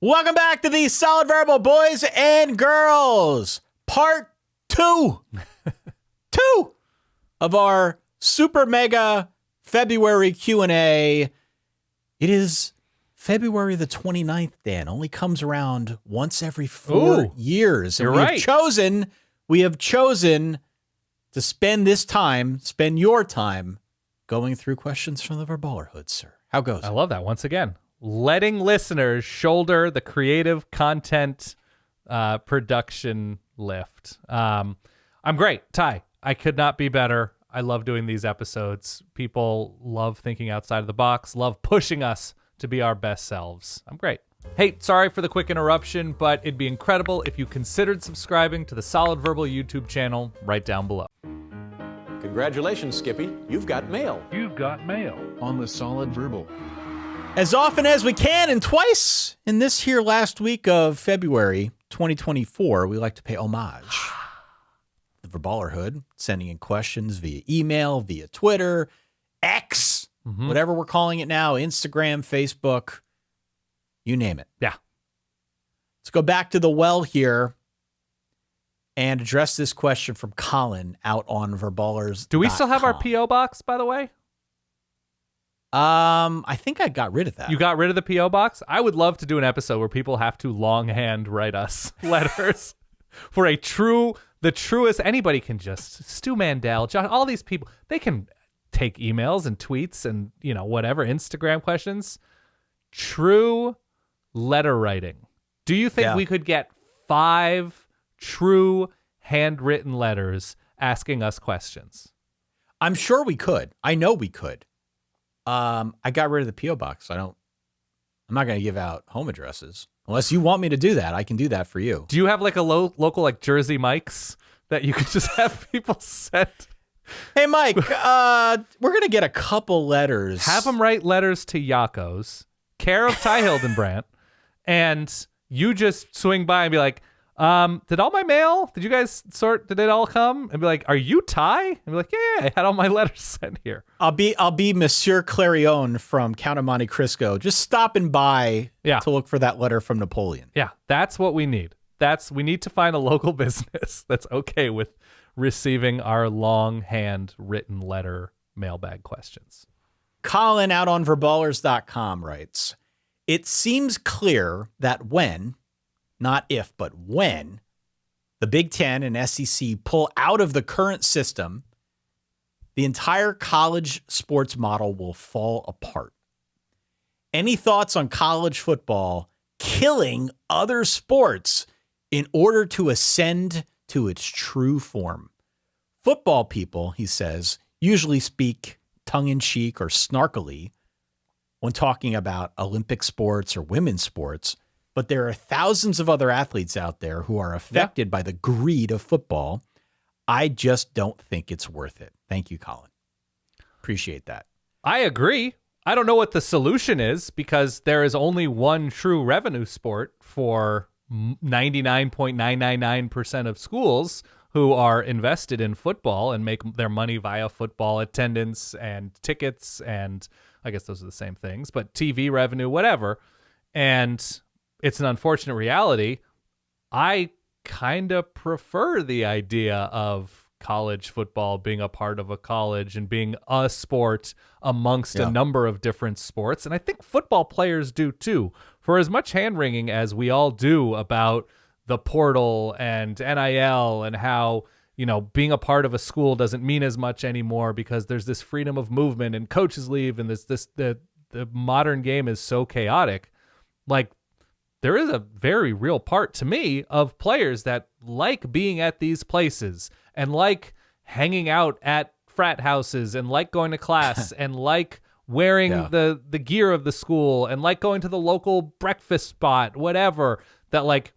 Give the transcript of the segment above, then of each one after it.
Welcome back to the Solid Verbal Boys and Girls, part 2. 2 of our super mega February Q&A. It is February the 29th, Dan. Only comes around once every 4 years. And you're right. We have chosen to spend your time going through questions from the Verballerhood, sir. How goes it? I love that. Once again, letting listeners shoulder the creative content production lift. I'm great. Ty, I could not be better. I love doing these episodes. People love thinking outside of the box, love pushing us to be our best selves. I'm great. Hey, sorry for the quick interruption, but it'd be incredible if you considered subscribing to the Solid Verbal YouTube channel right down below. Congratulations, Skippy. You've got mail. You've got mail on the Solid Verbal. As often as we can, and twice in this here last week of February 2024, we like to pay homage. The Verballerhood, sending in questions via email, via Twitter, X, whatever we're calling it now, Instagram, Facebook, you name it. Yeah. Let's go back to the well here and address this question from Colin out on Verballers. Do we still have our P.O. box, by the way? I think I got rid of that. You got rid of the P.O. box? I would love to do an episode where people have to longhand write us letters for the truest. Anybody can just, Stu Mandel, John, all these people, they can take emails and tweets and, whatever, Instagram questions. True letter writing. Do you think we could get 5 true handwritten letters asking us questions? I'm sure we could. I know we could. I got rid of the P.O. box. I'm not going to give out home addresses unless you want me to do that. I can do that for you. Do you have like a local like Jersey Mike's that you could just have people send? Hey, Mike, we're going to get a couple letters. Have them write letters to Yakos, care of Ty Hildenbrandt, and you just swing by and be like, did all my mail, did it all come? And be like, are you Ty? And be like, yeah, I had all my letters sent here. I'll be Monsieur Clarion from Count of Monte Cristo, just stopping by to look for that letter from Napoleon. Yeah, that's what we need. We need to find a local business that's okay with receiving our longhand written letter mailbag questions. Colin out on verballers.com writes, it seems clear that when, not if, but when, the Big Ten and SEC pull out of the current system, the entire college sports model will fall apart. Any thoughts on college football killing other sports in order to ascend to its true form? Football people, he says, usually speak tongue-in-cheek or snarkily when talking about Olympic sports or women's sports, but there are thousands of other athletes out there who are affected by the greed of football. I just don't think it's worth it. Thank you, Colin. Appreciate that. I agree. I don't know what the solution is because there is only one true revenue sport for 99.999% of schools who are invested in football and make their money via football attendance and tickets, and I guess those are the same things, but TV revenue, whatever. And it's an unfortunate reality. I kind of prefer the idea of college football being a part of a college and being a sport amongst a number of different sports. And I think football players do too. For as much hand-wringing as we all do about the portal and NIL and how, being a part of a school doesn't mean as much anymore because there's this freedom of movement and coaches leave and the modern game is so chaotic. Like, there is a very real part to me of players that like being at these places and like hanging out at frat houses and like going to class and like wearing the gear of the school and like going to the local breakfast spot, whatever, that like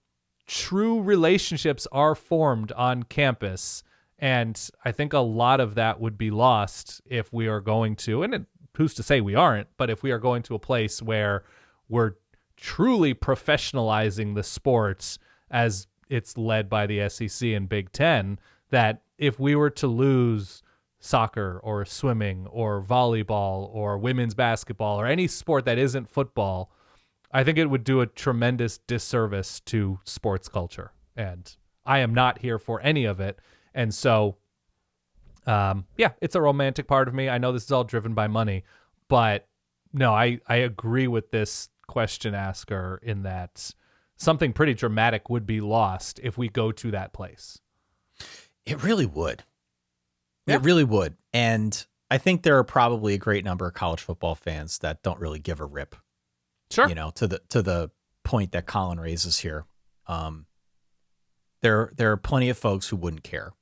true relationships are formed on campus. And I think a lot of that would be lost if we are going to, and who's to say we aren't, but if we are going to a place where we're truly professionalizing the sports as it's led by the SEC and Big Ten, that if we were to lose soccer or swimming or volleyball or women's basketball or any sport that isn't football, I think it would do a tremendous disservice to sports culture, and I am not here for any of it. And so, it's a romantic part of me. I know this is all driven by money, but no, I agree with this question asker in that something pretty dramatic would be lost if we go to that place. It really would. Yeah. It really would. And I think there are probably a great number of college football fans that don't really give a rip. Sure. To the point that Colin raises here. There are plenty of folks who wouldn't care.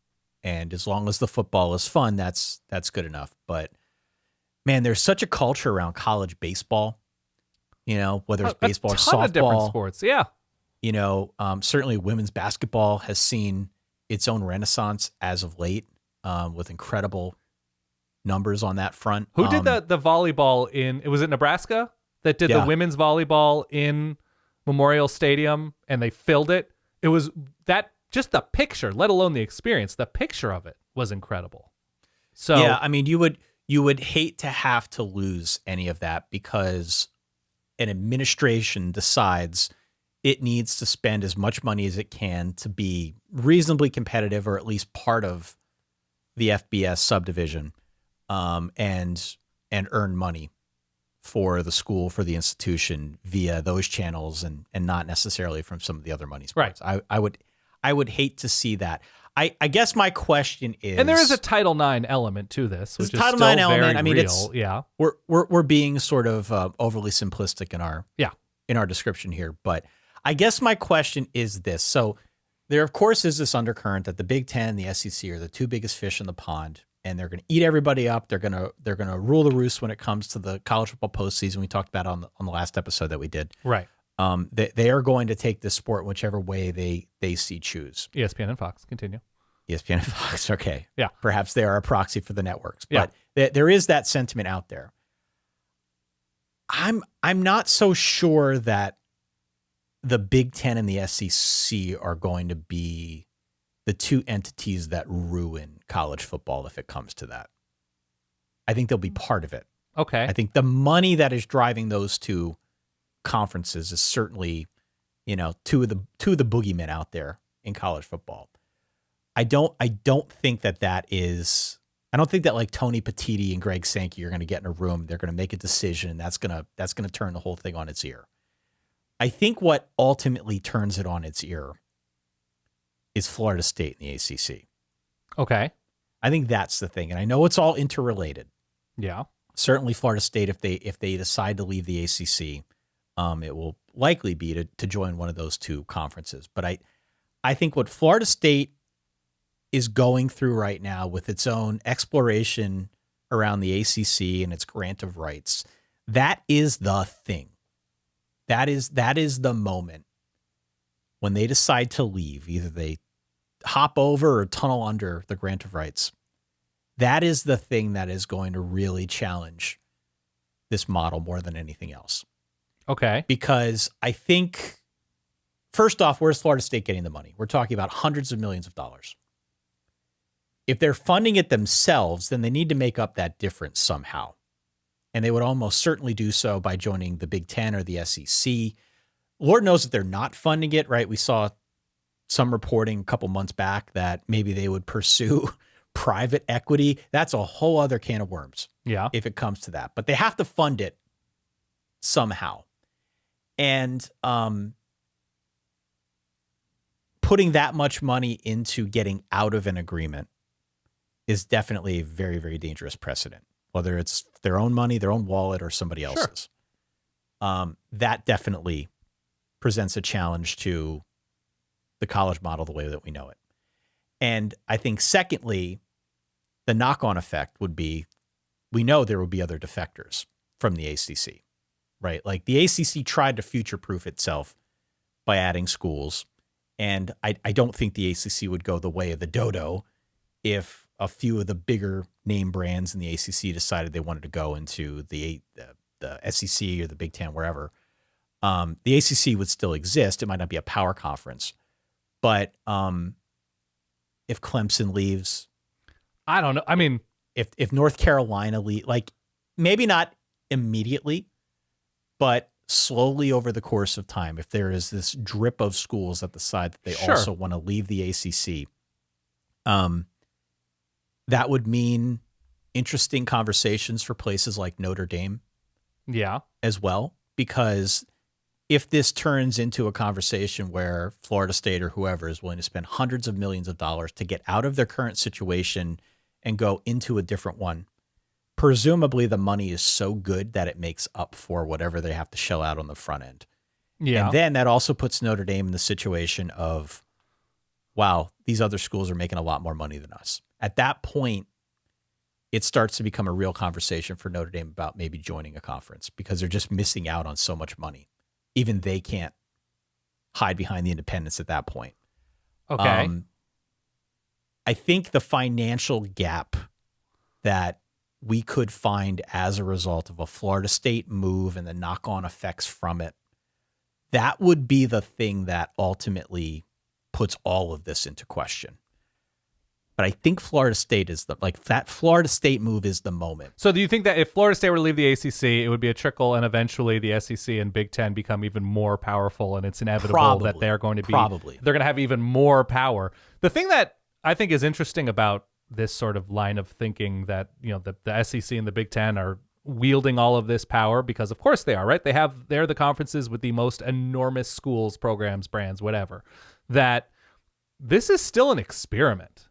And as long as the football is fun, that's good enough. But man, there's such a culture around college baseball, whether it's baseball or a ton softball. of different sports. Yeah. Certainly women's basketball has seen its own renaissance as of late, with incredible numbers on that front. Who did the volleyball was it Nebraska that did the women's volleyball in Memorial Stadium, and they filled it? It was that, just the picture, let alone the experience, the picture of it was incredible. So yeah, I mean, you would hate to have to lose any of that because an administration decides it needs to spend as much money as it can to be reasonably competitive, or at least part of the FBS subdivision, and earn money for the school, for the institution via those channels, and not necessarily from some of the other money sports. Right. I would hate to see that. I guess my question is, and there is a Title IX element to this, which is Title still IX element. very I mean, real. we're being sort of overly simplistic in our description here, but I guess my question is this. So there, of course, is this undercurrent that the Big Ten and the SEC are the two biggest fish in the pond, and they're going to eat everybody up. They're going to rule the roost when it comes to the college football postseason. We talked about on the last episode that we did. Right. They are going to take this sport whichever way they see choose. ESPN and Fox. Continue. ESPN and Fox. Okay. Yeah. Perhaps they are a proxy for the networks, but there is that sentiment out there. I'm not so sure that the Big Ten and the SEC are going to be the two entities that ruin college football if it comes to that. I think they'll be part of it. Okay. I think the money that is driving those two conferences is certainly, two of the boogeymen out there in college football. I don't think that is. I don't think that like Tony Petitti and Greg Sankey are going to get in a room. They're going to make a decision, and that's going to turn the whole thing on its ear. I think what ultimately turns it on its ear is Florida State and the ACC. Okay. I think that's the thing, and I know it's all interrelated. Yeah. Certainly, Florida State, if they decide to leave the ACC, it will likely be to join one of those two conferences. But I think what Florida State is going through right now with its own exploration around the ACC and its grant of rights, that is the thing. That is the moment when they decide to leave. Either they hop over or tunnel under the grant of rights. That is the thing that is going to really challenge this model more than anything else. Okay. Because I think, first off, where's Florida State getting the money? We're talking about hundreds of millions of dollars. If they're funding it themselves, then they need to make up that difference somehow. And they would almost certainly do so by joining the Big Ten or the SEC. Lord knows that they're not funding it, right? We saw some reporting a couple months back that maybe they would pursue private equity. That's a whole other can of worms. Yeah. If it comes to that. But they have to fund it somehow. And putting that much money into getting out of an agreement is definitely a very, very dangerous precedent, whether it's their own money, their own wallet, or somebody else's. That definitely presents a challenge to the college model the way that we know it. And I think, secondly, the knock-on effect would be, we know there will be other defectors from the ACC, right? Like the ACC tried to future-proof itself by adding schools, and I don't think the ACC would go the way of the dodo if a few of the bigger name brands in the ACC decided they wanted to go into the SEC or the Big Ten, wherever. The ACC would still exist. It might not be a power conference, but if Clemson leaves, I don't know. I mean, if North Carolina leaves, like maybe not immediately, but slowly over the course of time, if there is this drip of schools that decide that they Sure. also want to leave the ACC, that would mean interesting conversations for places like Notre Dame Yeah. as well, because if this turns into a conversation where Florida State or whoever is willing to spend hundreds of millions of dollars to get out of their current situation and go into a different one, presumably the money is so good that it makes up for whatever they have to shell out on the front end. Yeah. And then that also puts Notre Dame in the situation of, wow, these other schools are making a lot more money than us. At that point, it starts to become a real conversation for Notre Dame about maybe joining a conference because they're just missing out on so much money. Even they can't hide behind the independents at that point. Okay. I think the financial gap that we could find as a result of a Florida State move and the knock-on effects from it, that would be the thing that ultimately puts all of this into question. But I think Florida State is that Florida State move is the moment. So do you think that if Florida State were to leave the ACC, it would be a trickle and eventually the SEC and Big Ten become even more powerful and it's inevitable that they're going to be they're going to have even more power. The thing that I think is interesting about this sort of line of thinking that, the SEC and the Big Ten are wielding all of this power, because of course they are, right? They're the conferences with the most enormous schools, programs, brands, whatever, that this is still an experiment.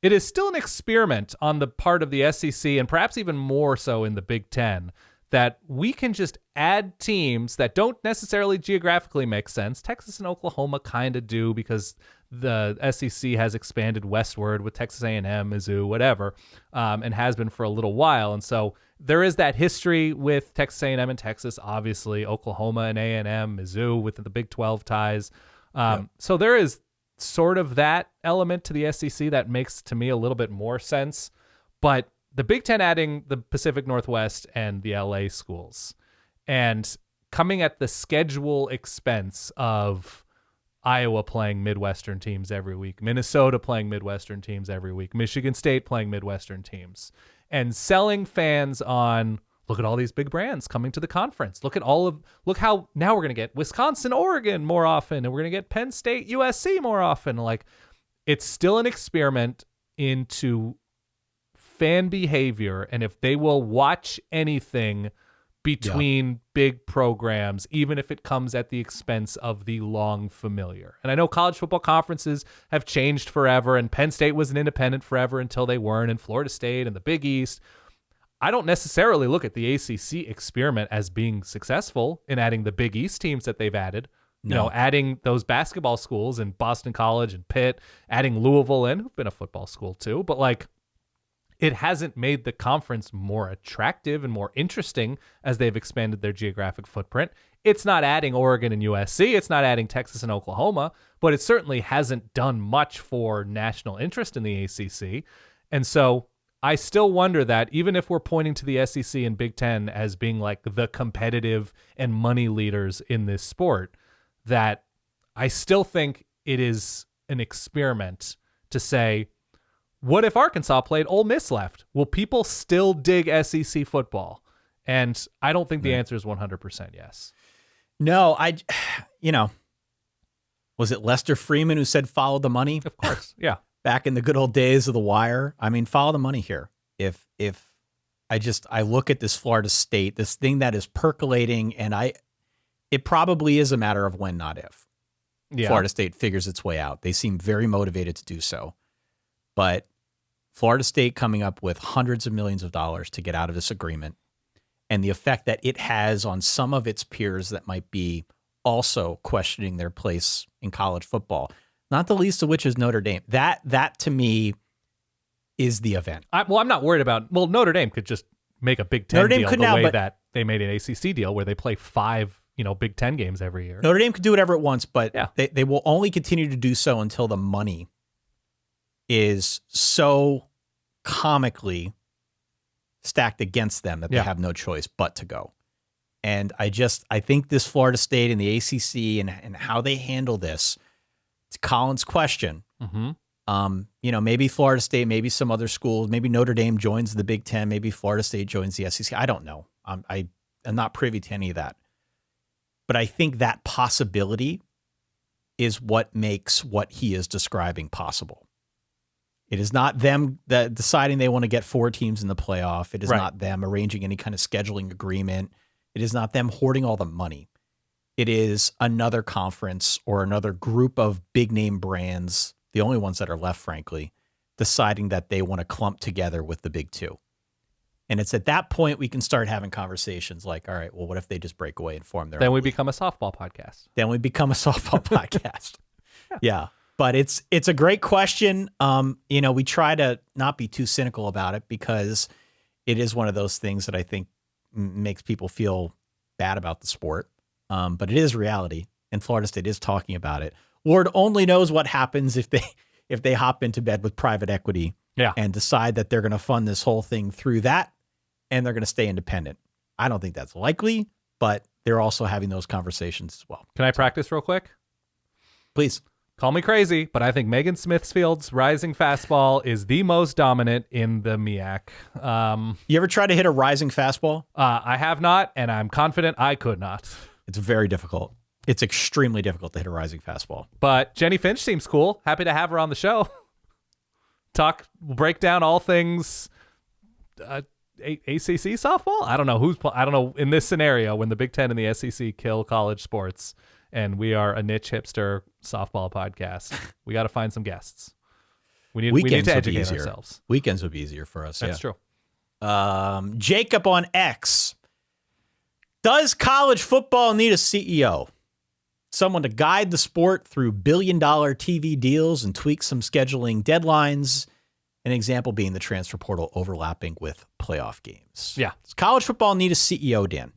It is still an experiment on the part of the SEC and perhaps even more so in the Big Ten, that we can just add teams that don't necessarily geographically make sense. Texas and Oklahoma kind of do because the SEC has expanded westward with Texas A&M, Mizzou, whatever, and has been for a little while. And so there is that history with Texas A&M and Texas, obviously, Oklahoma and A&M, Mizzou with the Big 12 ties. So there is sort of that element to the SEC that makes to me a little bit more sense. But the Big Ten adding the Pacific Northwest and the LA schools and coming at the schedule expense of Iowa playing Midwestern teams every week, Minnesota playing Midwestern teams every week, Michigan State playing Midwestern teams, and selling fans on, look at all these big brands coming to the conference. Look how now we're going to get Wisconsin, Oregon more often, and we're going to get Penn State, USC more often. Like, it's still an experiment into fan behavior, and if they will watch anything between big programs, even if it comes at the expense of the long familiar. And I know college football conferences have changed forever, and Penn State was an independent forever until they weren't, and Florida State and the Big East. I don't necessarily look at the ACC experiment as being successful in adding the Big East teams that they've added. No. Adding those basketball schools in Boston College and Pitt, adding Louisville in, who've been a football school too. But it hasn't made the conference more attractive and more interesting as they've expanded their geographic footprint. It's not adding Oregon and USC. It's not adding Texas and Oklahoma, but it certainly hasn't done much for national interest in the ACC. And so I still wonder that even if we're pointing to the SEC and Big Ten as being like the competitive and money leaders in this sport, that I still think it is an experiment to say, what if Arkansas played Ole Miss left? Will people still dig SEC football? And I don't think the answer is 100% yes. No, was it Lester Freeman who said follow the money? Of course, yeah. Back in the good old days of The Wire. I mean, follow the money here. If I look at this Florida State, this thing that is percolating, and it probably is a matter of when, not if. Yeah. Florida State figures its way out. They seem very motivated to do so. But Florida State coming up with hundreds of millions of dollars to get out of this agreement, and the effect that it has on some of its peers that might be also questioning their place in college football, not the least of which is Notre Dame. That to me is the event. I'm not worried about, Notre Dame could just make a Big Ten deal the way that they made an ACC deal where they play 5, Big Ten games every year. Notre Dame could do whatever it wants, but they will only continue to do so until the money is so comically stacked against them that they have no choice but to go. And I think this Florida State and the ACC and how they handle this, it's Colin's question. Mm-hmm. Maybe Florida State, maybe some other schools, maybe Notre Dame joins the Big Ten, maybe Florida State joins the SEC. I don't know. I'm not privy to any of that. But I think that possibility is what makes what he is describing possible. It is not them that deciding they want to get 4 teams in the playoff. It is not them arranging any kind of scheduling agreement. It is not them hoarding all the money. It is another conference or another group of big name brands, the only ones that are left, frankly, deciding that they want to clump together with the big 2. And it's at that point we can start having conversations like, all right, well, what if they just break away and form their own league? Become a softball podcast. Then we become a softball podcast. Yeah. But it's a great question. We try to not be too cynical about it because it is one of those things that I think makes people feel bad about the sport. But it is reality, and Florida State is talking about it. Lord only knows what happens if they hop into bed with private equity and decide that they're going to fund this whole thing through that, and they're going to stay independent. I don't think that's likely, but they're also having those conversations as well. Can I practice real quick? Please. Call me crazy, but I think Megan Smithfield's rising fastball is the most dominant in the MEAC. You ever try to hit a rising fastball? I have not, and I'm confident I could not. It's very difficult. It's extremely difficult to hit a rising fastball. But Jenny Finch seems cool. Happy to have her on the show. Break down all things ACC softball. I don't know in this scenario when the Big Ten and the SEC kill college sports, and we are a niche hipster softball podcast. We got to find some guests. We need to educate ourselves. Weekends would be easier for us. That's true. Jacob on X. Does college football need a CEO? Someone to guide the sport through billion-dollar TV deals and tweak some scheduling deadlines. An example being the transfer portal overlapping with playoff games. Yeah. Does college football need a CEO, Dan?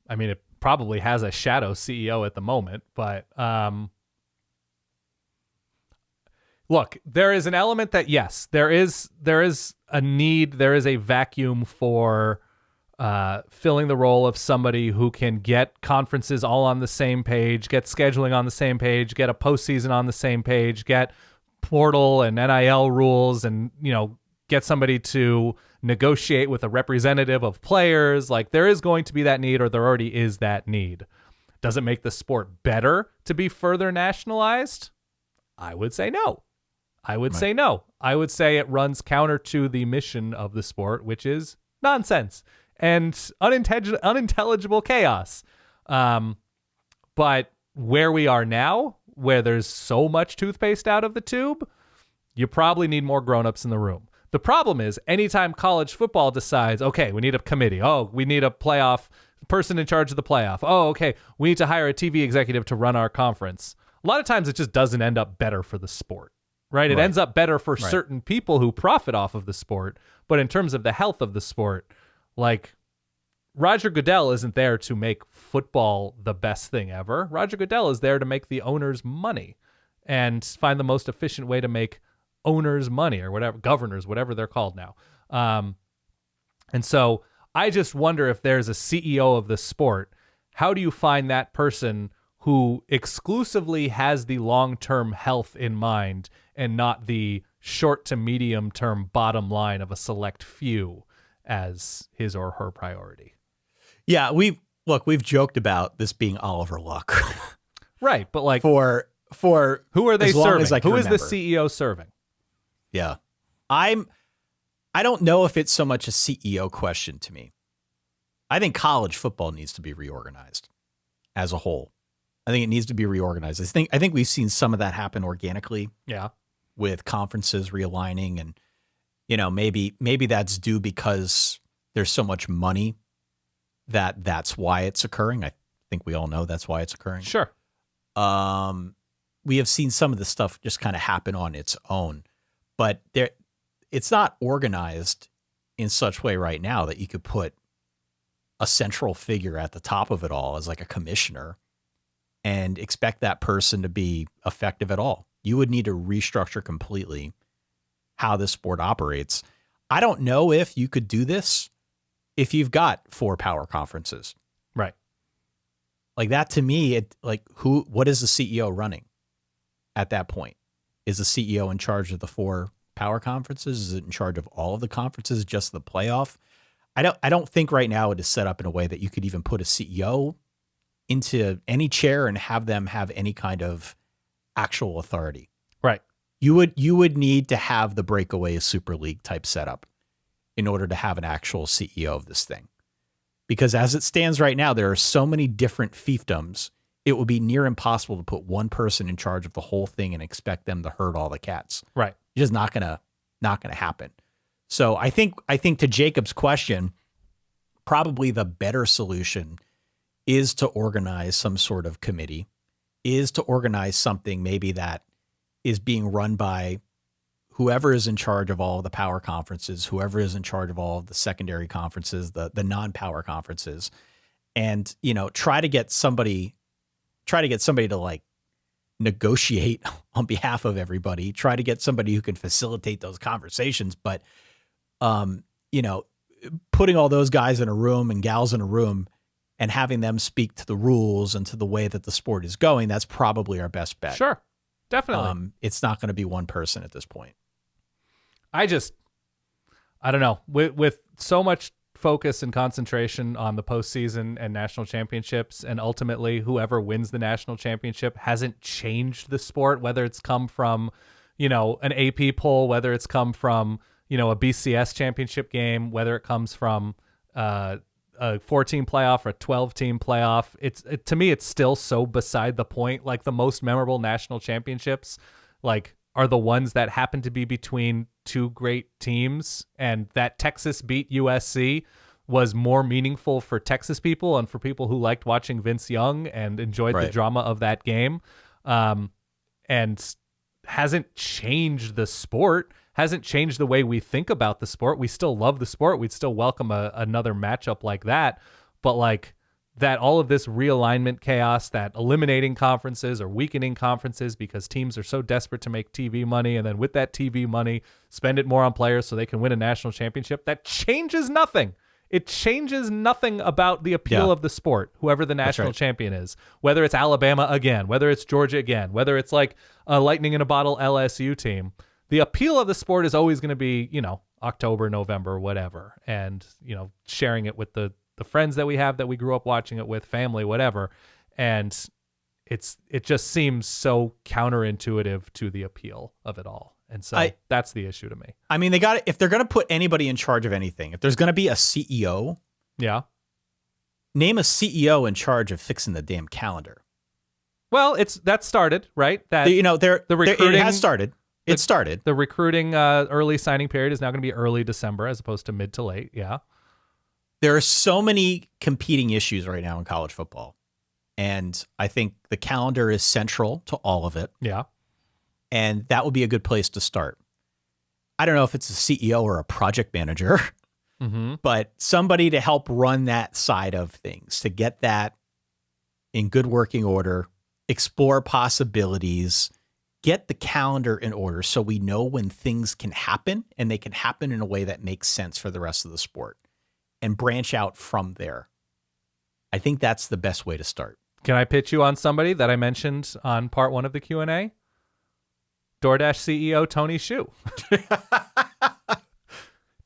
I mean, it probably has a shadow CEO at the moment, but look, there is an element that, yes, there is a need, there is a vacuum for filling the role of somebody who can get conferences all on the same page, get scheduling on the same page, get a postseason on the same page, get portal and NIL rules, and get somebody to negotiate with a representative of players. Like, there is going to be that need, or there already is that need. Does it make the sport better to be further nationalized? I would say no. I would say no. I would say it runs counter to the mission of the sport, which is nonsense and unintelligible chaos. But where we are now, where there's so much toothpaste out of the tube, you probably need more grown-ups in the room. The problem is, anytime college football decides, okay, we need a committee. Oh, we need a playoff person in charge of the playoff. Oh, okay, we need to hire a TV executive to run our conference. A lot of times it just doesn't end up better for the sport, right? It ends up better for certain people who profit off of the sport. But in terms of the health of the sport, like, Roger Goodell isn't there to make football the best thing ever. Roger Goodell is there to make the owners money and find the most efficient way to make owners money, or whatever, governors, whatever they're called now. And so I just wonder, if there's a CEO of the sport, how do you find that person who exclusively has the long-term health in mind and not the short to medium-term bottom line of a select few as his or her priority? Yeah, we've joked about this being Oliver Luck. Right, but like, for who are they serving? Who is remember. the CEO serving? Yeah. I don't know if it's so much a CEO question to me. I think college football needs to be reorganized as a whole. I think it needs to be reorganized. I think we've seen some of that happen organically. Yeah. With conferences realigning, and maybe that's due because there's so much money that's why it's occurring. I think we all know that's why it's occurring. Sure. We have seen some of this stuff just kind of happen on its own, but it's not organized in such way right now that you could put a central figure at the top of it all as like a commissioner and expect that person to be effective at all. You would need to restructure completely how this sport operates. I don't know if you could do this if you've got 4 power conferences. Right. Like that, to me, what is the CEO running at that point? Is the CEO in charge of the 4 power conferences? Is it in charge of all of the conferences, just the playoff? I don't think right now it is set up in a way that you could even put a CEO into any chair and have them have any kind of actual authority. Right. You would need to have the breakaway Super League type setup in order to have an actual CEO of this thing. Because as it stands right now, there are so many different fiefdoms, it would be near impossible to put one person in charge of the whole thing and expect them to herd all the cats. Right. It's just not gonna happen. So I think to Jacob's question, probably the better solution is to organize some sort of committee, is to organize something maybe that is being run by whoever is in charge of all of the power conferences, whoever is in charge of all of the secondary conferences, the non-power conferences, and, you know, try to get somebody to like negotiate on behalf of everybody, try to get somebody who can facilitate those conversations. But, you know, putting all those guys in a room and gals in a room and having them speak to the rules and to the way that the sport is going, that's probably our best bet. Sure. Definitely. It's not going to be one person at this point. I don't know. With so much focus and concentration on the postseason and national championships, and ultimately whoever wins the national championship hasn't changed the sport, whether it's come from, you know, an AP poll, whether it's come from, you know, a BCS championship game, whether it comes from a 14 playoff or a 12-team playoff. To me, it's still so beside the point. Like, the most memorable national championships, like, are the ones that happen to be between two great teams, and that Texas beat USC was more meaningful for Texas people and for people who liked watching Vince Young and enjoyed the drama of that game, and hasn't changed the sport, hasn't changed the way we think about the sport. We still love the sport. We'd still welcome another matchup like that, but like that, all of this realignment chaos, that eliminating conferences or weakening conferences because teams are so desperate to make TV money, and then with that TV money, spend it more on players so they can win a national championship, that changes nothing. It changes nothing about the appeal of the sport, whoever the national champion is, whether it's Alabama again, whether it's Georgia again, whether it's like a lightning in a bottle LSU team. The appeal of the sport is always going to be, you know, October, November, whatever. And, you know, sharing it with the friends that we have that we grew up watching it with, family, whatever. And it just seems so counterintuitive to the appeal of it all. And so that's the issue to me. I mean, if they're going to put anybody in charge of anything, if there's going to be a CEO, name a CEO in charge of fixing the damn calendar. Well, that started, right? That, you know, the recruiting it has started. It started. The recruiting early signing period is now going to be early December as opposed to mid to late. Yeah. There are so many competing issues right now in college football. And I think the calendar is central to all of it. Yeah. And that would be a good place to start. I don't know if it's a CEO or a project manager, but somebody to help run that side of things, to get that in good working order, explore possibilities, get the calendar in order so we know when things can happen, and they can happen in a way that makes sense for the rest of the sport, and branch out from there. I think that's the best way to start. Can I pitch you on somebody that I mentioned on part 1 of the Q&A? DoorDash CEO Tony Hsu.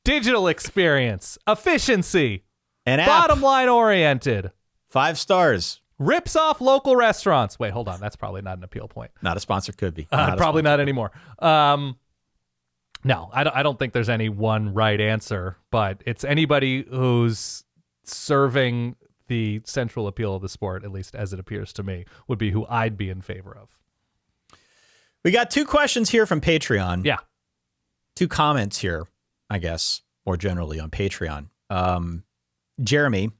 Digital experience, efficiency, An app, bottom line oriented, 5 stars. rips off local restaurants. Wait, hold on. That's probably not an appeal point. Not a sponsor, could be. Probably not anymore. No, I don't think there's any one right answer, but it's anybody who's serving the central appeal of the sport, at least as it appears to me, would be who I'd be in favor of. We got 2 questions here from Patreon. Yeah. 2 comments here, I guess, more generally on Patreon. Jeremy,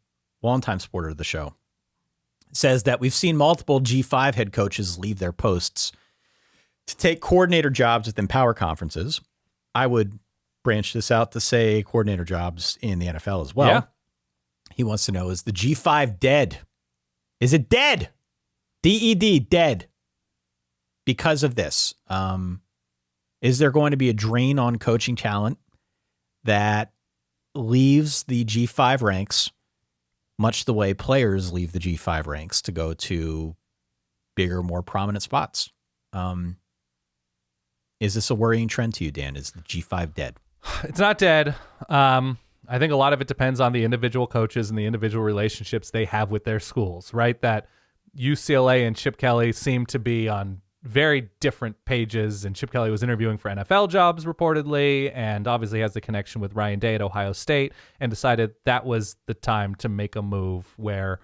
longtime supporter of the show, says that we've seen multiple G5 head coaches leave their posts to take coordinator jobs within power conferences. I would branch this out to say coordinator jobs in the NFL as well. Yeah. He wants to know, is the G5 dead? Is it dead? D-E-D, dead. Because of this, is there going to be a drain on coaching talent that leaves the G5 ranks, much the way players leave the G5 ranks to go to bigger, more prominent spots? Is this a worrying trend to you, Dan? Is the G5 dead? It's not dead. I think a lot of it depends on the individual coaches and the individual relationships they have with their schools, right? That UCLA and Chip Kelly seem to be on very different pages, and Chip Kelly was interviewing for NFL jobs reportedly, and obviously has the connection with Ryan Day at Ohio State, and decided that was the time to make a move where,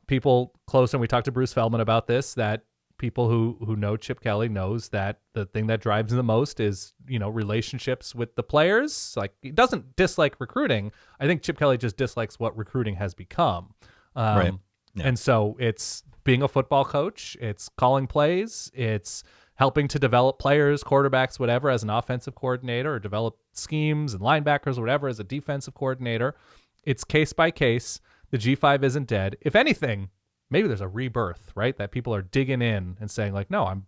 people close, and we talked to Bruce Feldman about this, that people who know Chip Kelly knows that the thing that drives him the most is, relationships with the players. Like, he doesn't dislike recruiting. I think Chip Kelly just dislikes what recruiting has become. Right. Yeah. And so it's being a football coach, it's calling plays, it's helping to develop players, quarterbacks, whatever, as an offensive coordinator, or develop schemes and linebackers, or whatever, as a defensive coordinator. It's case by case. The G5 isn't dead. If anything, maybe there's a rebirth, right? That people are digging in and saying, like, no,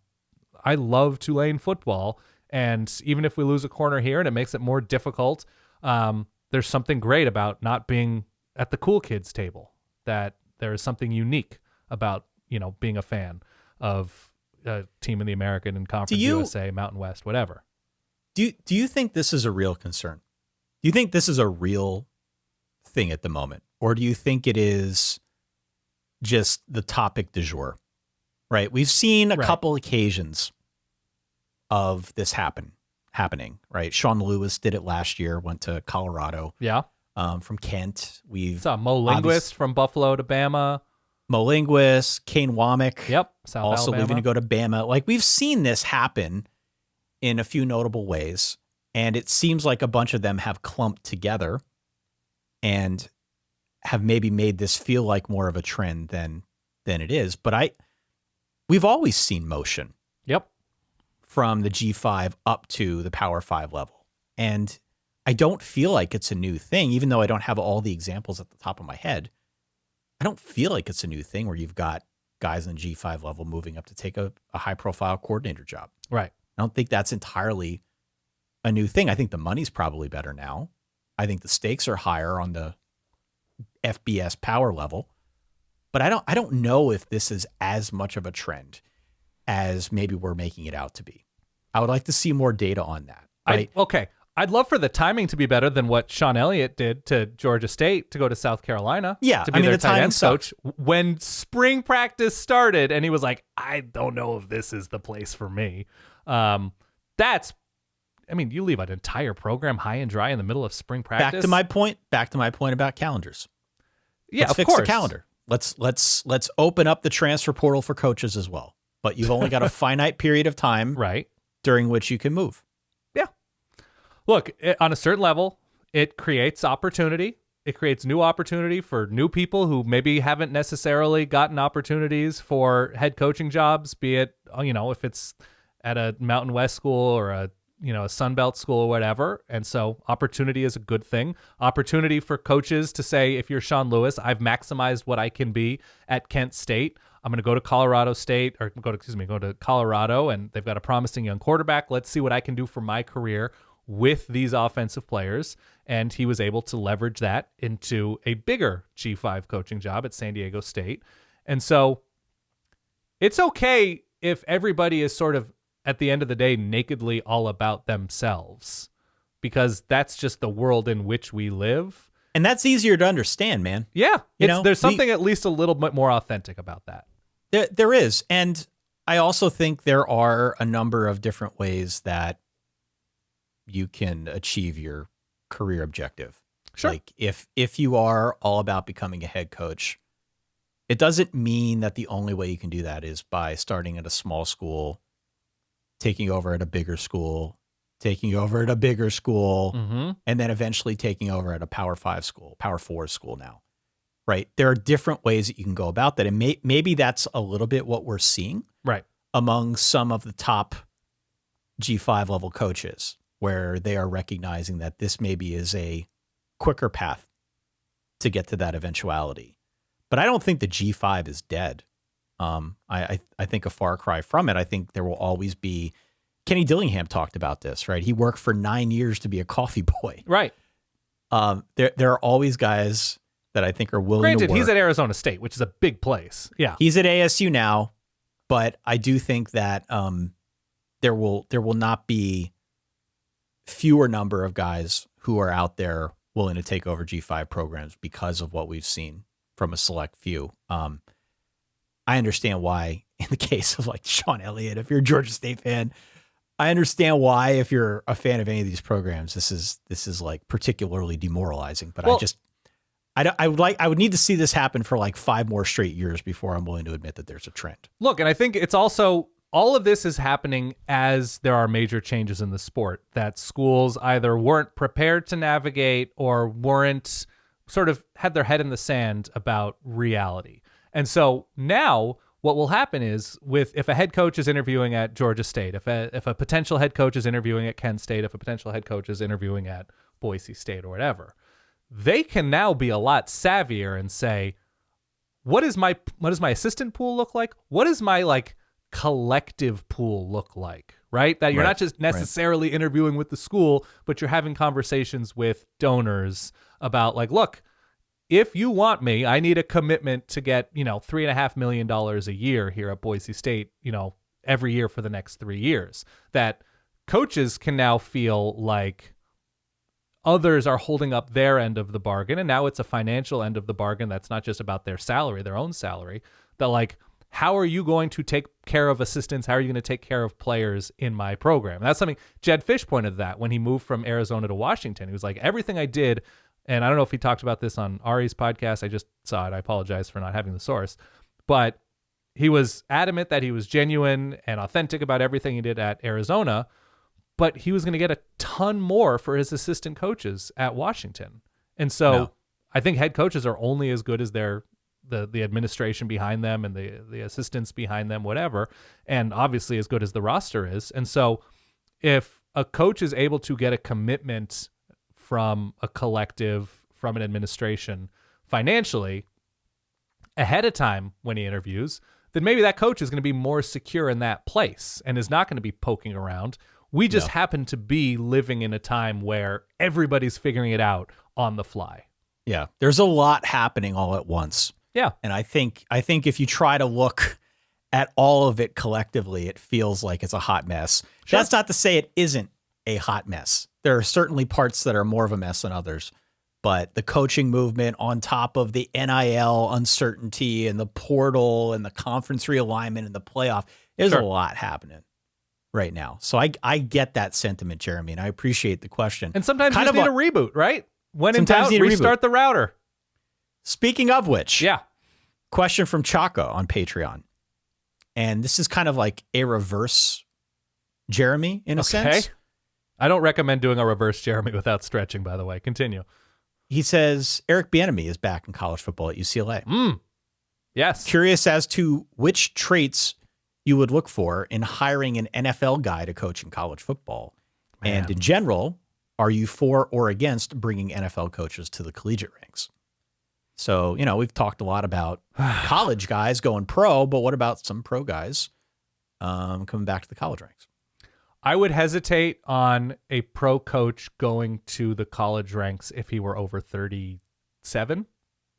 I love Tulane football, and even if we lose a corner here and it makes it more difficult, there's something great about not being at the cool kids table. That there is something unique about, being a fan of a team in the American and Conference USA, Mountain West, whatever. Do you think this is a real concern? Do you think this is a real thing at the moment? Or do you think it is just the topic du jour? Right? We've seen a couple occasions of this happening, right? Sean Lewis did it last year, went to Colorado. Yeah. From Kent. We saw Mo Linguist from Buffalo to Bama. Mo Linguist, Kane Womack. Yep. South also Alabama. leaving to go to Bama. Like, we've seen this happen in a few notable ways, and it seems like a bunch of them have clumped together and have maybe made this feel like more of a trend than it is. But we've always seen motion. Yep. From the G5 up to the Power 5 level. And I don't feel like it's a new thing, even though I don't have all the examples at the top of my head. I don't feel like it's a new thing where you've got guys in the G5 level moving up to take a high-profile coordinator job. Right. I don't think that's entirely a new thing. I think the money's probably better now. I think the stakes are higher on the FBS power level. But I don't know if this is as much of a trend as maybe we're making it out to be. I would like to see more data on that. Right? I'd love for the timing to be better than what Sean Elliott did to Georgia State to go to South Carolina. Yeah, to be their the tight end timing coach when spring practice started, and he was like, "I don't know if this is the place for me." You leave an entire program high and dry in the middle of spring practice. Back to my point about calendars. Yeah, let's of fix course. the calendar. Let's open up the transfer portal for coaches as well. But you've only got a finite period of time, right, during which you can move. Yeah. Look, on a certain level, it creates opportunity. It creates new opportunity for new people who maybe haven't necessarily gotten opportunities for head coaching jobs, be it, if it's at a Mountain West school or a Sunbelt school or whatever. And so opportunity is a good thing. Opportunity for coaches to say, if you're Sean Lewis, I've maximized what I can be at Kent State. I'm going to go to Colorado State or go to Colorado, and they've got a promising young quarterback. Let's see what I can do for my career with these offensive players. And he was able to leverage that into a bigger G5 coaching job at San Diego State. And so it's okay if everybody is sort of, at the end of the day, nakedly all about themselves, because that's just the world in which we live. And that's easier to understand, man. Yeah. There's something at least a little bit more authentic about that. There is. And I also think there are a number of different ways that you can achieve your career objective. Sure. Like if you are all about becoming a head coach, it doesn't mean that the only way you can do that is by starting at a small school, taking over at a bigger school, taking over at a bigger school, and then eventually taking over at a Power 5 school, Power 4 school now, right? There are different ways that you can go about that. And maybe that's a little bit what we're seeing right among some of the top G5 level coaches, where they are recognizing that this maybe is a quicker path to get to that eventuality. But I don't think the G5 is dead. I think a far cry from it. I think there will always be. Kenny Dillingham talked about this, right? He worked for 9 years to be a coffee boy. Right. There are always guys that I think are willing Granted, to work. he's at Arizona State, which is a big place. Yeah. He's at ASU now, but I do think that there will not be fewer number of guys who are out there willing to take over G5 programs because of what we've seen from a select few. I understand why, in the case of like Sean Elliott, if you're a Georgia State fan, I understand why, if you're a fan of any of these programs, this is like particularly demoralizing. But I would need to see this happen for like 5 more straight years before I'm willing to admit that there's a trend. Look, and I think it's also, all of this is happening as there are major changes in the sport that schools either weren't prepared to navigate or weren't sort of had their head in the sand about reality. And so now what will happen is, if a head coach is interviewing at Georgia State, if a potential head coach is interviewing at Kent State, if a potential head coach is interviewing at Boise State or whatever, they can now be a lot savvier and say, what does my assistant pool look like? What does my like collective pool look like? Right? That you're not just necessarily interviewing with the school, but you're having conversations with donors about like, look, if you want me, I need a commitment to get, $3.5 million a year here at Boise State, every year for the next 3 years. That coaches can now feel like others are holding up their end of the bargain. And now it's a financial end of the bargain that's not just about their salary, their own salary. That like, how are you going to take care of assistants? How are you going to take care of players in my program? And that's something Jed Fish pointed to that when he moved from Arizona to Washington. He was like, everything I did, and I don't know if he talked about this on Ari's podcast. I just saw it. I apologize for not having the source. But he was adamant that he was genuine and authentic about everything he did at Arizona, but he was going to get a ton more for his assistant coaches at Washington. And so I think head coaches are only as good as the administration behind them and the assistants behind them, whatever, and obviously as good as the roster is. And so if a coach is able to get a commitment from a collective, from an administration financially ahead of time when he interviews, then maybe that coach is going to be more secure in that place and is not going to be poking around. We just happen to be living in a time where everybody's figuring it out on the fly. Yeah, there's a lot happening all at once. Yeah. And I think if you try to look at all of it collectively, it feels like it's a hot mess. Sure. That's not to say it isn't a hot mess. There are certainly parts that are more of a mess than others, but the coaching movement on top of the NIL uncertainty and the portal and the conference realignment and the playoff, there's a lot happening right now. So I get that sentiment, Jeremy, and I appreciate the question. And sometimes you just need a reboot, right? When in doubt, restart the router. Speaking of which, question from Chaco on Patreon. And this is kind of like a reverse Jeremy in a sense. I don't recommend doing a reverse Jeremy without stretching, by the way. Continue. He says, Eric Bieniemy is back in college football at UCLA. Yes. Curious as to which traits you would look for in hiring an NFL guy to coach in college football. Man. And in general, are you for or against bringing NFL coaches to the collegiate ranks? So, we've talked a lot about college guys going pro, but what about some pro guys coming back to the college ranks? I would hesitate on a pro coach going to the college ranks if he were over 37,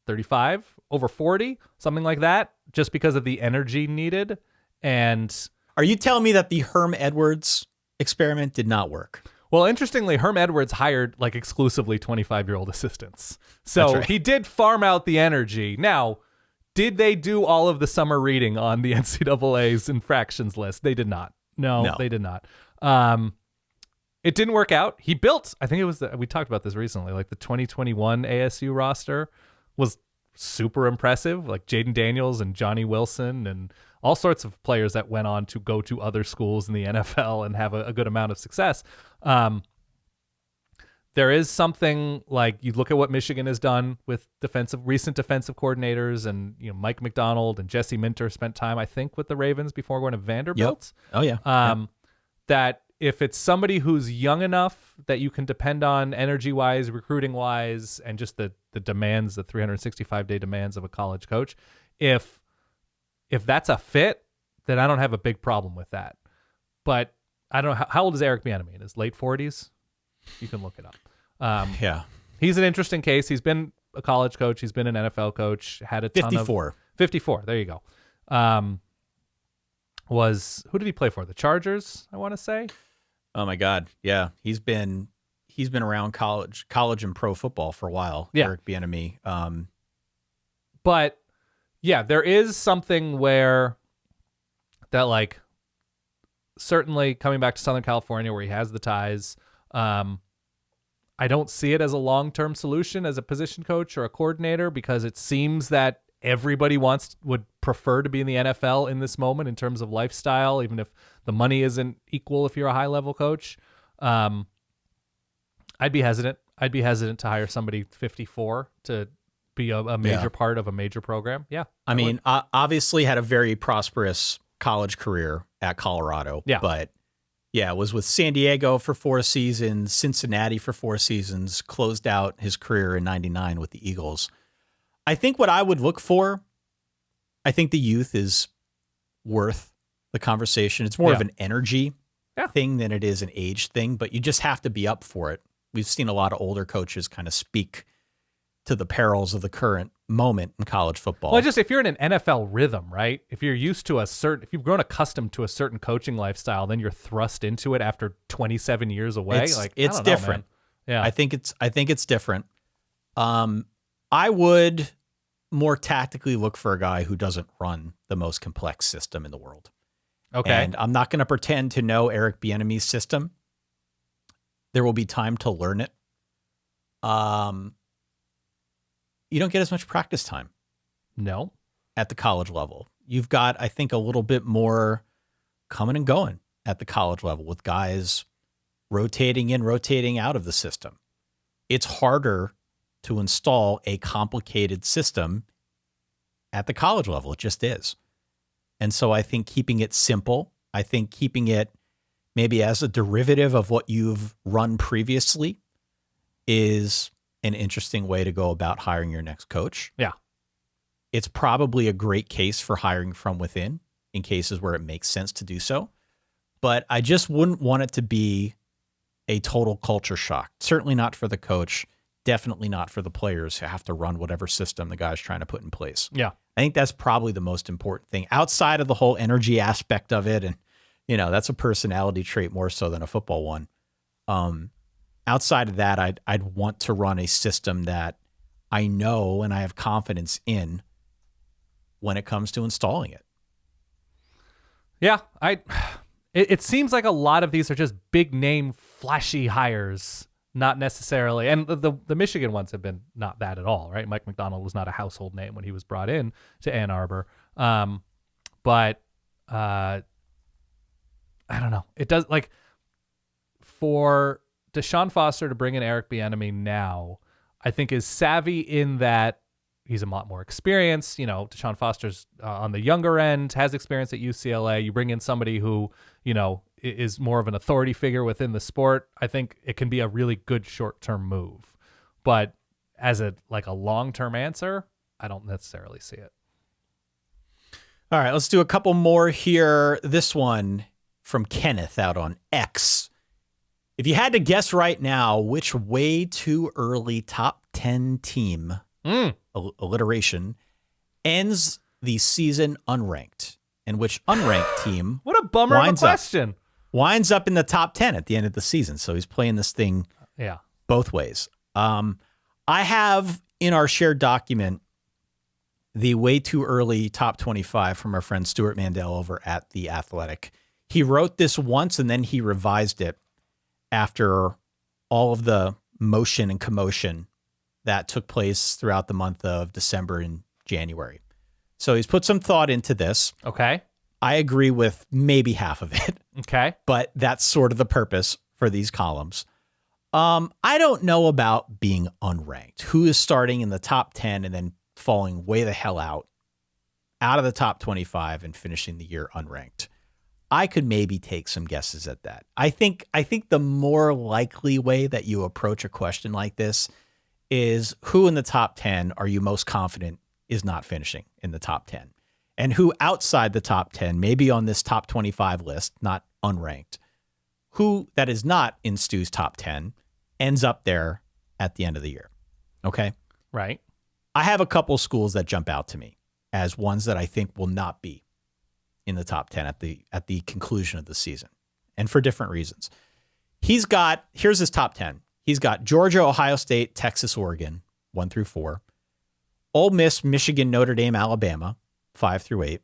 35, over 40, something like that, just because of the energy needed. And are you telling me that the Herm Edwards experiment did not work? Well, interestingly, Herm Edwards hired like exclusively 25-year-old assistants. So he did farm out the energy. Now, did they do all of the summer reading on the NCAA's infractions list? They did not. No, they did not. It didn't work out. He built, I think it was, we talked about this recently, like the 2021 ASU roster was super impressive, like Jaden Daniels and Johnny Wilson and all sorts of players that went on to go to other schools in the NFL and have a good amount of success. There is something like, you look at what Michigan has done with recent defensive coordinators, and Mike McDonald and Jesse Minter spent time, I think, with the Ravens before going to Vanderbilt. Yep. Oh yeah. That if it's somebody who's young enough that you can depend on energy-wise, recruiting-wise, and just the demands, the 365-day demands of a college coach, if that's a fit, then I don't have a big problem with that. But I don't know, how old is Eric Bieniemy? In his late 40s? You can look it up. He's an interesting case. He's been a college coach. He's been an NFL coach. Had a ton 54. of 54. There you go. Who did he play for? The Chargers, I want to say. Oh my God. Yeah. He's been he's been around college and pro football for a while. Yeah. Eric Bieniemy. But yeah, there is something where that, like, certainly coming back to Southern California where he has the ties, I don't see it as a long-term solution as a position coach or a coordinator, because it seems that everybody would prefer to be in the NFL in this moment in terms of lifestyle, even if the money isn't equal if you're a high-level coach. I'd be hesitant. I'd be hesitant to hire somebody 54 to be a major part of a major program. Yeah. I mean, obviously had a very prosperous college career at Colorado. Yeah. But yeah, was with San Diego for 4 seasons, Cincinnati for 4 seasons, closed out his career in 99 with the Eagles. I think what I would look for, I think the youth is worth the conversation. It's more of an energy thing than it is an age thing, but you just have to be up for it. We've seen a lot of older coaches kind of speak to the perils of the current moment in college football. Well, just if you're in an NFL rhythm, right? If you're used to if you've grown accustomed to a certain coaching lifestyle, then you're thrust into it after 27 years away. It's different. Yeah. I think it's different. I would more tactically look for a guy who doesn't run the most complex system in the world. Okay. And I'm not going to pretend to know Eric Bieniemy's system. There will be time to learn it. You don't get as much practice time. No. At the college level. You've got, I think, a little bit more coming and going at the college level with guys rotating in, rotating out of the system. It's harder to install a complicated system at the college level. It just is. And so I think keeping it simple, I think keeping it maybe as a derivative of what you've run previously is an interesting way to go about hiring your next coach. Yeah. It's probably a great case for hiring from within in cases where it makes sense to do so. But I just wouldn't want it to be a total culture shock. Certainly not for the coach. Definitely not for the players who have to run whatever system the guy's trying to put in place. Yeah. I think that's probably the most important thing outside of the whole energy aspect of it. And, that's a personality trait more so than a football one. Outside of that, I'd want to run a system that I know and I have confidence in when it comes to installing it. Yeah, it seems like a lot of these are just big name, flashy hires, not necessarily. And the Michigan ones have been not that at all, right? Mike McDonald was not a household name when he was brought in to Ann Arbor. But I don't know. It does, like, for Deshaun Foster to bring in Eric Bieniemy now, I think is savvy in that he's a lot more experienced. Deshaun Foster's on the younger end, has experience at UCLA. You bring in somebody who, is more of an authority figure within the sport. I think it can be a really good short-term move. But as a long-term answer, I don't necessarily see it. All right, let's do a couple more here. This one from Kenneth out on X. If you had to guess right now which way too early top 10 team, alliteration, ends the season unranked, and which unranked team what a bummer of a question. Winds up in the top 10 at the end of the season. So he's playing this thing both ways. I have in our shared document the way too early top 25 from our friend Stuart Mandel over at The Athletic. He wrote this once and then he revised it after all of the motion and commotion that took place throughout the month of December and January. So he's put some thought into this. Okay. I agree with maybe half of it. Okay. But that's sort of the purpose for these columns. I don't know about being unranked. Who is starting in the top 10 and then falling way the hell out of the top 25 and finishing the year unranked? I could maybe take some guesses at that. I think the more likely way that you approach a question like this is who in the top 10 are you most confident is not finishing in the top 10? And who outside the top 10, maybe on this top 25 list, not unranked, who that is not in Stu's top 10 ends up there at the end of the year. Okay? Right. I have a couple schools that jump out to me as ones that I think will not be in the top 10 at the conclusion of the season, and for different reasons. Here's his top 10. He's got Georgia, Ohio State, Texas, Oregon, 1 through 4. Ole Miss, Michigan, Notre Dame, Alabama, 5 through 8.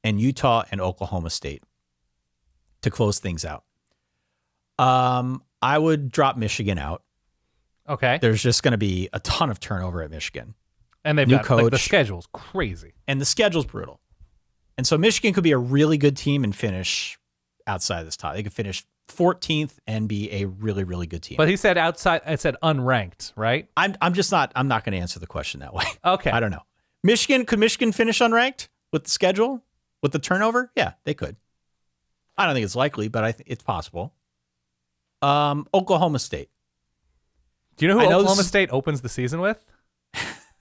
And Utah and Oklahoma State to close things out. I would drop Michigan out. Okay. There's just going to be a ton of turnover at Michigan. And they've New got, like, the coach. schedule's crazy. And the schedule's brutal. And so Michigan could be a really good team and finish outside of this top. They could finish 14th and be a really, really good team. But he said outside, I said unranked, right? I'm not going to answer the question that way. Okay. I don't know. Could Michigan finish unranked with the schedule, with the turnover? Yeah, they could. I don't think it's likely, but I think it's possible. Oklahoma State. Do you know who I know Oklahoma this- State opens the season with?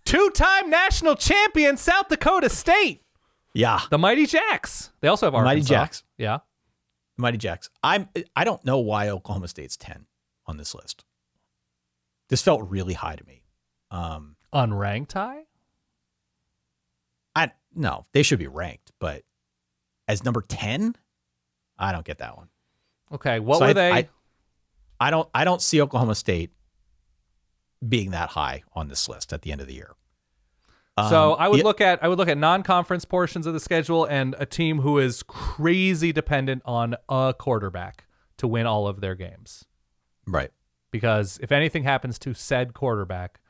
Two-time national champion South Dakota State. Yeah. The Mighty Jacks. They also have Arkansas. Mighty Jacks. Yeah. Mighty Jacks. I don't know why Oklahoma State's 10 on this list. This felt really high to me. Unranked high? No, they should be ranked, but as number 10, I don't get that one. Okay. What So were they? I don't see Oklahoma State being that high on this list at the end of the year. So I would look at non-conference portions of the schedule and a team who is crazy dependent on a quarterback to win all of their games. Right. Because if anything happens to said quarterback,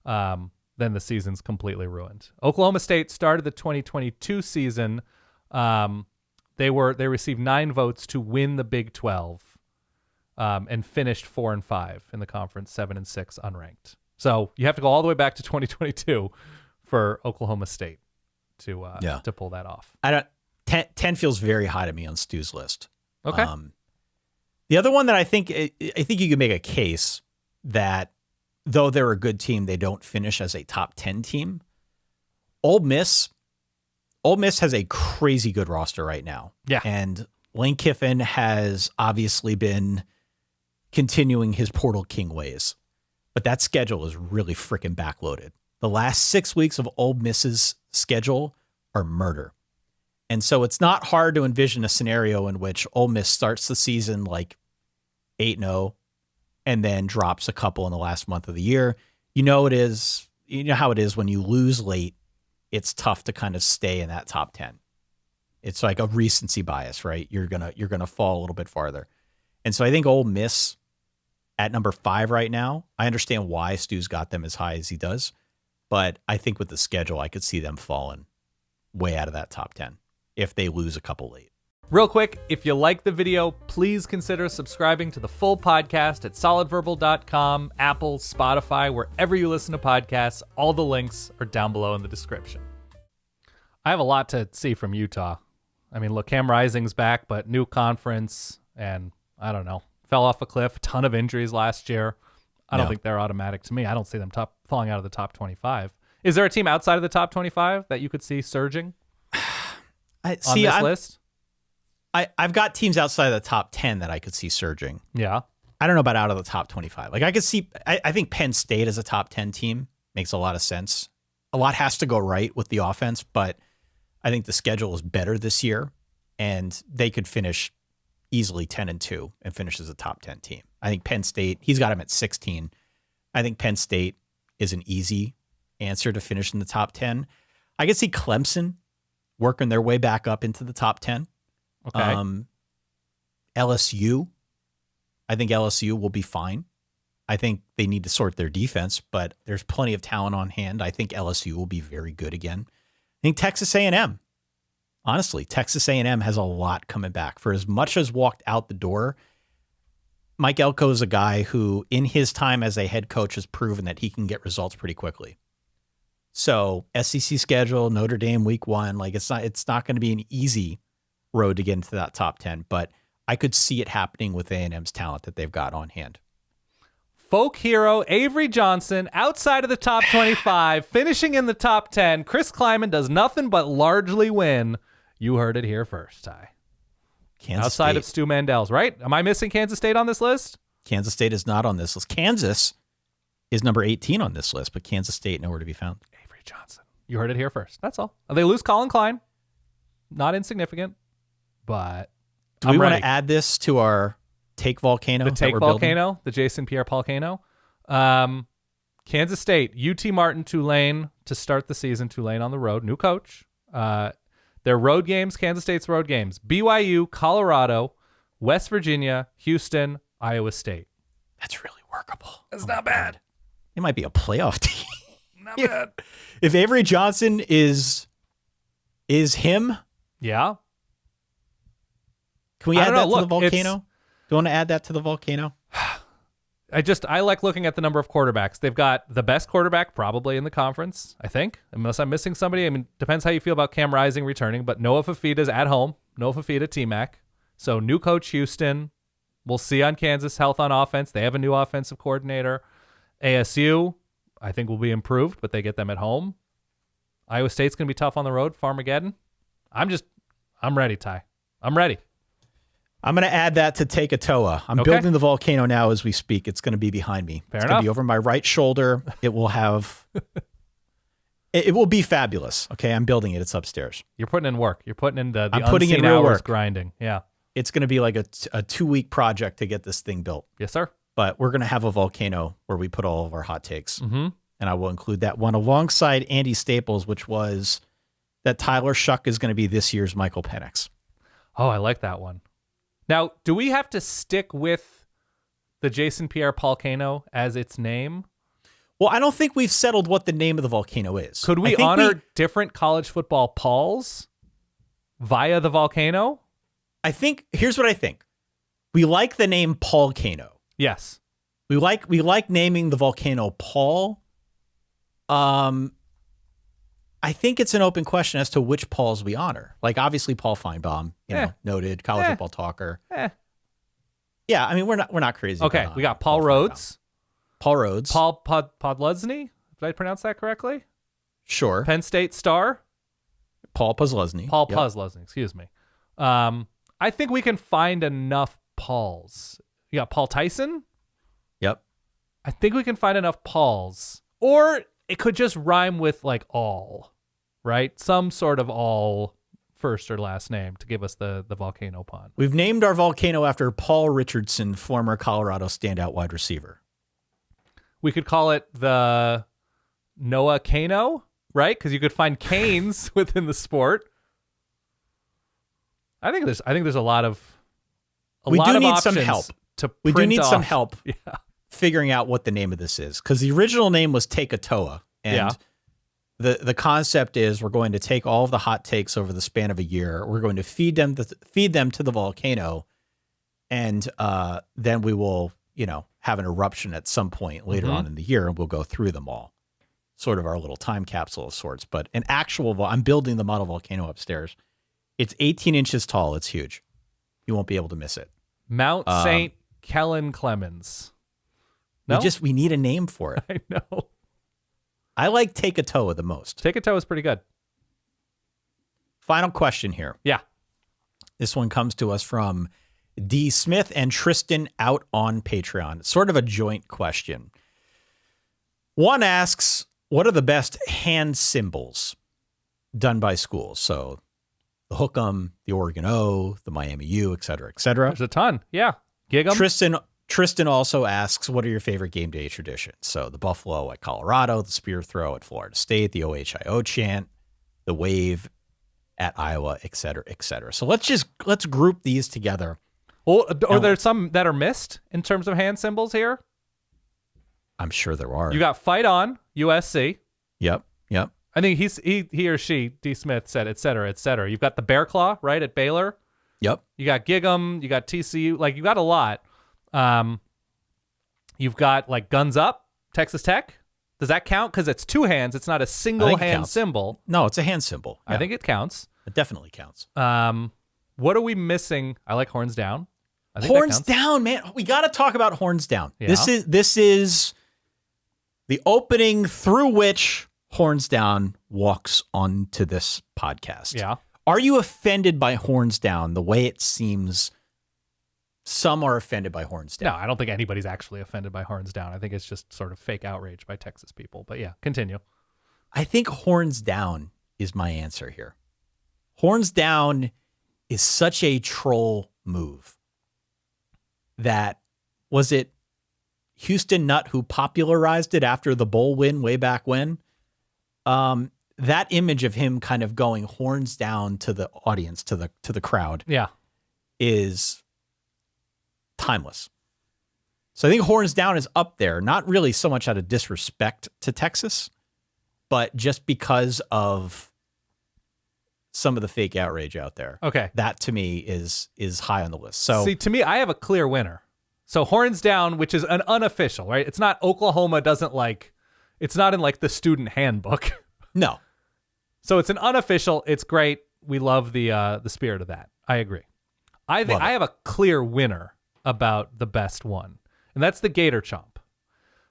then the season's completely ruined. Oklahoma State started the 2022 season. They received 9 votes to win the Big 12, and finished 4-5 in the conference, 7-6 unranked. So you have to go all the way back to 2022 for Oklahoma State to pull that off. 10 feels very high to me on Stu's list. Okay. The other one that I think you could make a case that though they're a good team, they don't finish as a top 10 team. Ole Miss has a crazy good roster right now. Yeah. And Lane Kiffin has obviously been continuing his Portal King ways, but that schedule is really freaking backloaded. The last 6 weeks of Ole Miss's schedule are murder. And so it's not hard to envision a scenario in which Ole Miss starts the season like 8-0 and then drops a couple in the last month of the year. You know how it is when you lose late, it's tough to kind of stay in that top 10. It's like a recency bias, right? You're going to fall a little bit farther. And so I think Ole Miss at number 5 right now, I understand why Stu's got them as high as he does, but I think with the schedule, I could see them falling way out of that top 10 if they lose a couple late. Real quick, if you like the video, please consider subscribing to the full podcast at solidverbal.com, Apple, Spotify, wherever you listen to podcasts. All the links are down below in the description. I have a lot to see from Utah. I mean, look, Cam Rising's back, but new conference, and I don't know, fell off a cliff, ton of injuries last year. I don't think they're automatic to me. I don't see them falling out of the top 25. Is there a team outside of the top 25 that you could see surging on this list? I've got teams outside of the top 10 that I could see surging. Yeah. I don't know about out of the top 25. Like I could see, I think Penn State as a top 10 team makes a lot of sense. A lot has to go right with the offense, but I think the schedule is better this year and they could finish easily 10-2 and finish as a top 10 team. I think Penn State, he's got him at 16. I think Penn State is an easy answer to finish in the top 10. I could see Clemson working their way back up into the top 10. Okay. LSU, I think LSU will be fine. I think they need to sort their defense, but there's plenty of talent on hand. I think LSU will be very good again. I think Texas A&M. Honestly, Texas A&M has a lot coming back. For as much as walked out the door, Mike Elko is a guy who, in his time as a head coach, has proven that he can get results pretty quickly. So SEC schedule, Notre Dame week 1, like it's not going to be an easy road to get into that top 10, but I could see it happening with A&M's talent that they've got on hand. Folk hero Avery Johnson outside of the top 25, finishing in the top 10. Chris Kleiman does nothing but largely win. You heard it here first, Ty. Kansas outside State. of Stu Mandels, right? Am I missing Kansas State on this list? Kansas State is not on this list. Kansas is number 18 on this list, but Kansas State nowhere to be found. Avery Johnson. You heard it here first. That's all. They lose Colin Klein. Not insignificant, but Do we want to add this to our Take Volcano? The that Take we're building? Volcano, the Jason Pierre Volcano. Kansas State, UT Martin, Tulane to start the season. Tulane on the road, new coach. Their road games, Kansas State's road games: BYU, Colorado, West Virginia, Houston, Iowa State. That's really workable. That's not bad. It might be a playoff team. Not bad. If Avery Johnson is him, Yeah. can we I add don't that know. to Look, the Volcano? Do you want to add that to the Volcano? I like looking at the number of quarterbacks. They've got the best quarterback probably in the conference, I think, unless I'm missing somebody. I mean, depends how you feel about Cam Rising returning, but Noah Fafita's at home. Noah Fafita, T-Mac. So new coach Houston. We'll see on Kansas health on offense. They have a new offensive coordinator. ASU, I think, will be improved, but they get them at home. Iowa State's going to be tough on the road. Farmageddon. I'm ready, Ty. I'm ready. I'm going to add that to Take a Toa. I'm Okay. building the Volcano now as we speak. It's going to be behind me. Fair it's enough. going to be over my right shoulder. It will have... it will be fabulous. Okay, I'm building it. It's upstairs. You're putting in work. You're putting in the I'm putting in unseen real hours work. grinding. Yeah. It's going to be like a 2-week project to get this thing built. Yes, sir. But we're going to have a Volcano where we put all of our hot takes. Mm-hmm. And I will include that one alongside Andy Staples, which was that Tyler Shuck is going to be this year's Michael Penix. Oh, I like that one. Now, do we have to stick with the Jason Pierre Volcano as its name? Well, I don't think we've settled what the name of the Volcano is. Could we honor different college football Pauls via the Volcano? I think here's what I think. We like the name Paulcano. Yes. We like naming the volcano Paul. I think it's an open question as to which Pauls we honor. Like obviously Paul Feinbaum, noted college football talker. Yeah, I mean we're not crazy. Okay, about we got Paul Feinbaum. Rhodes. Paul Rhodes. Paul Podlesny? Did I pronounce that correctly? Sure. Penn State star? Paul Podlesny. Paul Yep. Podlesny, excuse me. I think we can find enough Pauls. You got Paul Tyson? Yep. I think we can find enough Pauls. Or it could just rhyme with like all, right? Some sort of all first or last name to give us the volcano pond. We've named our volcano after Paul Richardson, former Colorado standout wide receiver. We could call it the Noah Kano, right? Because you could find canes within the sport. I think there's a lot of We do need some options help. to We do print need some off. help Yeah. figuring out what the name of this is, because the original name was Take a Toa, and the concept is we're going to take all of the hot takes over the span of a year. We're going to feed them to the volcano, and then we will have an eruption at some point later on in the year, and we'll go through them all. Sort of our little time capsule of sorts, but an actual. I'm building the model volcano upstairs. It's 18 inches tall. It's huge. You won't be able to miss it. Mount St. Kellen Clemens. No? We need a name for it. I know. I like Take a Toa the most. Take a Toe is pretty good. Final question here. Yeah. This one comes to us from D. Smith and Tristan out on Patreon. It's sort of a joint question. One asks, what are the best hand symbols done by schools? So the Hook'em, the Oregon O, the Miami U, et cetera, et cetera. There's a ton. Yeah. Gig 'em. Tristan also asks, what are your favorite game day traditions? So the Buffalo at Colorado, the spear throw at Florida State, the OHIO chant, the wave at Iowa, et cetera, et cetera. So let's group these together. Well, are there some that are missed in terms of hand symbols here? I'm sure there are. You got Fight On, USC. Yep. I think he or she, D. Smith, said et cetera, et cetera. You've got the Bear Claw, right, at Baylor. Yep. You got Gig 'em. You got TCU. Like, you got a lot. You've got, like, Guns Up, Texas Tech. Does that count? Because it's two hands. It's not a single hand symbol. No, it's a hand symbol. I think it counts. It definitely counts. What are we missing? I like Horns Down. I think Horns Down, man. We got to talk about Horns Down. Yeah. This is the opening through which Horns Down walks onto this podcast. Yeah. Are you offended by Horns Down the way it seems some are offended by Horns Down? No, I don't think anybody's actually offended by Horns Down. I think it's just sort of fake outrage by Texas people. But yeah, continue. I think Horns Down is my answer here. Horns Down is such a troll move that Houston Nutt, who popularized it after the bowl win way back when. That image of him kind of going horns down to the audience, to the crowd, is timeless. So I think horns down is up there, not really so much out of disrespect to Texas, but just because of some of the fake outrage out there. Okay. That to me is high on the list. So see, to me, I have a clear winner. So horns down, which is an unofficial, right? It's not Oklahoma doesn't like, it's not in like the student handbook. No. So it's an unofficial. It's great. We love the spirit of that. I agree. I think I have a clear winner about the best one, and that's the Gator Chomp.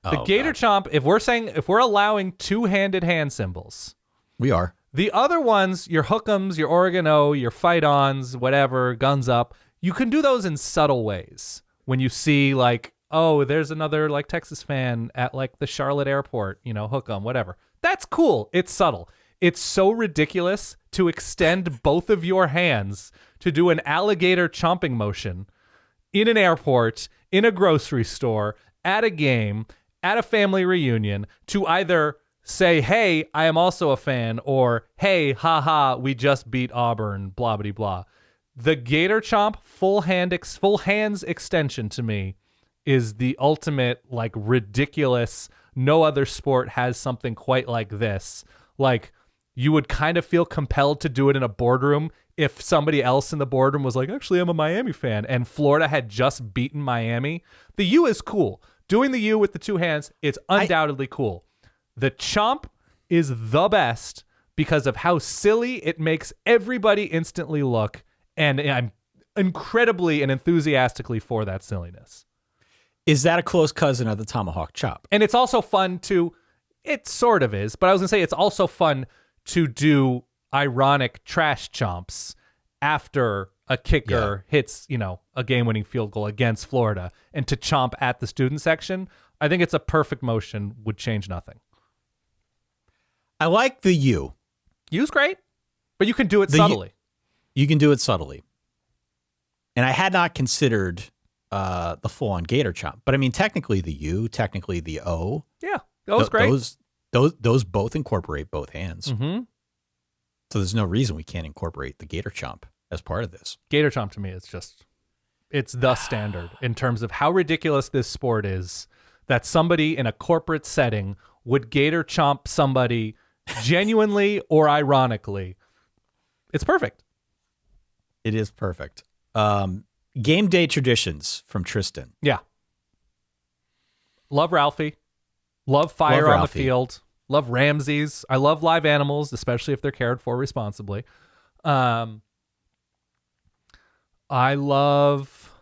The Gator Chomp, if we're allowing two-handed hand symbols, we are. The other ones, your hook'ems, your oregano, your fight-ons, whatever, guns up, you can do those in subtle ways. When you see like, oh, there's another like Texas fan at like the Charlotte airport, hook 'em, whatever. That's cool. It's subtle. It's so ridiculous to extend both of your hands to do an alligator chomping motion in an airport, in a grocery store, at a game, at a family reunion, to either say, hey, I am also a fan, or hey, haha, we just beat Auburn, blah, blah, blah. The Gator Chomp full hands extension to me is the ultimate, like, ridiculous, no other sport has something quite like this. Like, you would kind of feel compelled to do it in a boardroom if somebody else in the boardroom was like, actually, I'm a Miami fan, and Florida had just beaten Miami. The U is cool. Doing the U with the two hands, it's undoubtedly cool. The Chomp is the best because of how silly it makes everybody instantly look, and I'm incredibly and enthusiastically for that silliness. Is that a close cousin of the tomahawk chop? And it's also fun to, it sort of is, but I was going to say it's also fun to do ironic trash chomps after a kicker hits, a game-winning field goal against Florida, and to chomp at the student section. I think it's a perfect motion, would change nothing. I like the U. U's great, but you can do it subtly. You can do it subtly. And I had not considered the full-on Gator Chomp, but I mean, technically the U, technically the O. Yeah, O's great. Those both incorporate both hands. Mm-hmm. So there's no reason we can't incorporate the Gator Chomp as part of this. Gator Chomp to me is it's the standard in terms of how ridiculous this sport is, that somebody in a corporate setting would Gator Chomp somebody genuinely or ironically. It's perfect. It is perfect. Game day traditions from Tristan. Yeah. Love Ralphie. Love fire on the field. Love Ramses. I love live animals, especially if they're cared for responsibly. I love,